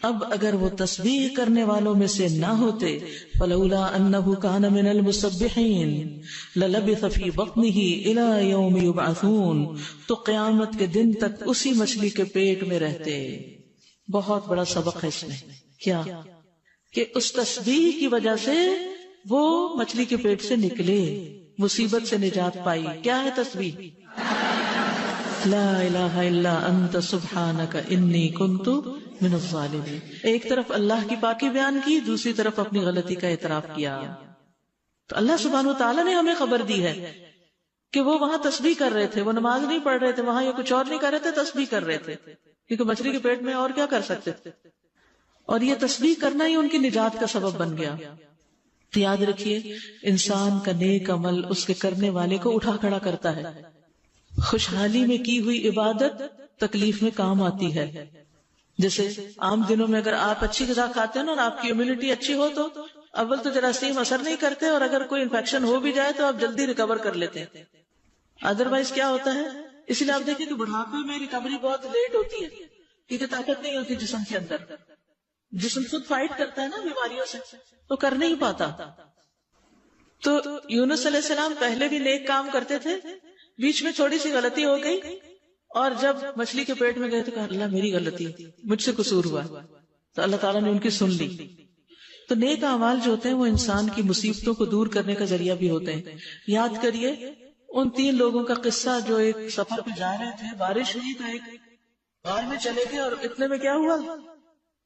اب اگر وہ تسبیح کرنے والوں میں سے نہ ہوتے فلولا انہ کان من المسبحین للبث فی بطنہ الی یوم یبعثون، تو قیامت کے دن تک اسی مچھلی کے پیٹ میں رہتے. بہت بڑا سبق ہے اس میں. کیا کہ اس تسبیح کی وجہ سے وہ مچھلی کے پیٹ سے نکلے، مصیبت سے نجات پائی. کیا ہے تسبیح؟ لا الہ الا انت سبحانک انی کنت من الظالمین. ایک طرف اللہ کی پاکی بیان کی، دوسری طرف اپنی غلطی کا اعتراف کیا. تو اللہ سبحانہ وتعالی نے ہمیں خبر دی ہے کہ وہ وہاں تسبیح کر رہے تھے، وہ نماز نہیں پڑھ رہے تھے وہاں، یا کچھ اور نہیں کر رہے تھے، تسبیح کر رہے تھے، کیونکہ مچھلی کے پیٹ میں اور کیا کر سکتے تھے. اور یہ تسبیح کرنا ہی ان کی نجات کا سبب بن گیا. تو یاد رکھیے، انسان کا نیک عمل اس کے کرنے والے کو اٹھا کھڑا کرتا ہے. خوشحالی میں کی ہوئی عبادت تکلیف میں کام آتی ہے. جیسے عام دنوں میں اگر آپ اچھی غذا کھاتے ہیں نا اور آپ کی امیونٹی اچھی ہو تو اول تو جراثیم اثر نہیں کرتے، اور اگر کوئی انفیکشن ہو بھی جائے تو آپ جلدی ریکور کر لیتے ہیں. ادروائز کیا ہوتا ہے، اسی لیے آپ دیکھیں کہ بڑھاپے میں ریکوری بہت لیٹ ہوتی ہے، کیونکہ طاقت نہیں ہوتی جسم کے اندر. جسم خود فائٹ کرتا ہے نا بیماریوں سے، تو کر نہیں پاتا. تو یونس علیہ السلام پہلے بھی نیک کام کرتے تھے، بیچ میں تھوڑی سی غلطی ہو گئی، اور جب مچھلی کے پیٹ میں گئے تو کہا اللہ میری غلطی، مجھ سے قصور ہوا. تو اللہ تعالیٰ نے ان کی سن لی. تو نیک اعمال جو ہوتے ہیں وہ انسان کی مصیبتوں کو دور کرنے کا ذریعہ بھی ہوتے ہیں. یاد کریے ان 3 لوگوں کا قصہ جو ایک سفر پہ جا رہے تھے، بارش ہوئی تو ایک غار میں چلے گئے، اور اتنے میں کیا ہوا،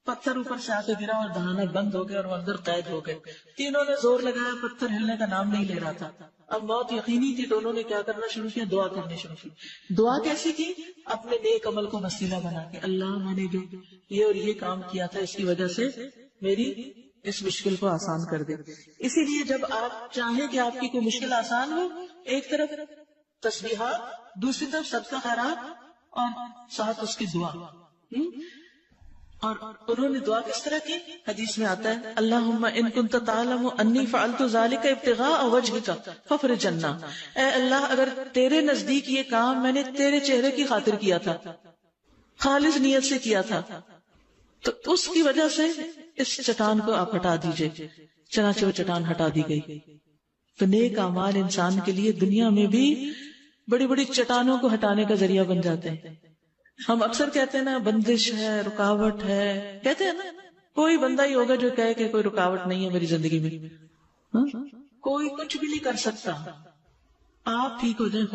پتھر اوپر سے آ کے گرا اور دہانا بند ہو گیا اور وہ اندر قید ہو گئے. تینوں نے زور لگایا، پتھر ہلنے کا نام نہیں لے رہا تھا. اب موت یقینی تھی تو انہوں نے کیا کرنا شروع کیا، دعا کرنی شروع کی. دعا کیسی کی؟ اپنے نیک عمل کو وسیلہ بنا کے، اللہ میں نے جو یہ اور یہ کام کیا تھا اس کی وجہ سے میری اس مشکل کو آسان کر دے. اسی لیے جب آپ چاہیں کہ آپ کی کوئی مشکل آسان ہو، ایک طرف تسبیحات، دوسری طرف صدقہ خیرات، اور ساتھ اس کی دعا. اور انہوں نے دعا کس طرح کی؟ حدیث میں آتا ہے اللہم ان کنت تعلم انی فعلت ذلک ابتغاء وجہک فافرج عنا. اے اللہ اگر تیرے نزدیک یہ کام میں نے تیرے چہرے کی خاطر کیا تھا، خالص نیت سے کیا تھا، تو اس کی وجہ سے اس چٹان کو آپ ہٹا دیجئے. چنانچہ وہ چٹان ہٹا دی گئی. تو نیک اعمال انسان کے لیے دنیا میں بھی بڑی بڑی چٹانوں کو ہٹانے کا ذریعہ بن جاتے ہیں. ہم اکثر کہتے ہیں نا بندش ہے، رکاوٹ ہے، کہتے ہیں نا، کوئی بندہ ہی ہوگا جو کہے کہ کوئی رکاوٹ نہیں ہے میری زندگی میں. کوئی کچھ بھی نہیں کر سکتا، آپ ٹھیک ہو جائیں.